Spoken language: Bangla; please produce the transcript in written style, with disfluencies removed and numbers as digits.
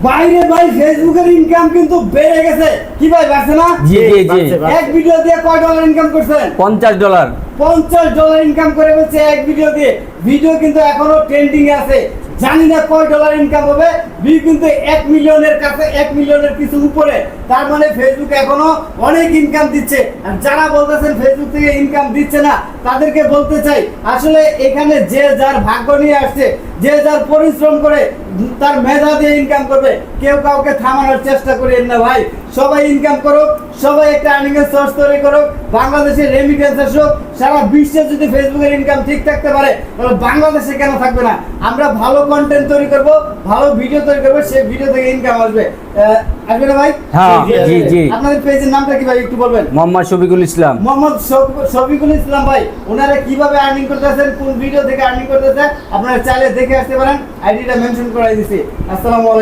বাইরে ভাই ফেসবুকের ইনকাম কিন্তু বেড়ে গেছে। কি ভাই বাড়ছে না? জি জি জি। এক ভিডিও দিয়ে কয় ডলার ইনকাম করছেন? $50। $50 ইনকাম করে ফেলছে এক ভিডিও দিয়ে। ভিডিও কিন্তু এখনো ট্রেন্ডিং এ আছে। জানি না কয় ডলার ইনকাম হবে। ভিউ কিন্তু 1 মিলিয়নের কাছে, 1 মিলিয়নের কিছু উপরে। তার মানে ফেসবুক এখনো অনেক ইনকাম দিচ্ছে। আর যারা বলতেছেন ফেসবুক থেকে ইনকাম দিচ্ছে না, তাদেরকে বলতে চাই আসলে এখানে যে যার ভাগ্য নিয়ে আসছে, যে যার পরিশ্রম করে তার মেধা দিয়ে ইনকাম করবে। কেউ কাউকে থামানোর চেষ্টা করেন না ভাই। সবাই ইনকাম করুক, সবাই একটা আর্নিং এর সোর্স তৈরি করুক। বাংলাদেশের রেমিটেন্স আসুক। সারা বিশ্বে যদি ফেসবুকের ইনকাম ঠিক থাকতে পারে, তাহলে বাংলাদেশে কেন থাকবে না? আমরা ভালো কন্টেন্ট তৈরি করব, ভালো ভিডিও তৈরি করব, সেই ভিডিও থেকে ইনকাম আসবে। আসবে না ভাই? হ্যাঁ, জি জি। আপনাদের পেজের নামটা কি ভাই একটু বলবেন? মোহাম্মদ শফিকুল ইসলাম। মোহাম্মদ শফিকুল ইসলাম ভাই, ওনারা কিভাবে আর্নিং করতেছেন, কোন ভিডিও থেকে আর্নিং করতেছে, আপনারা চাইলে দেখে আসতে পারেন। আইডিটা মেনশন করাই দিছি। আসসালামু আলাইকুম।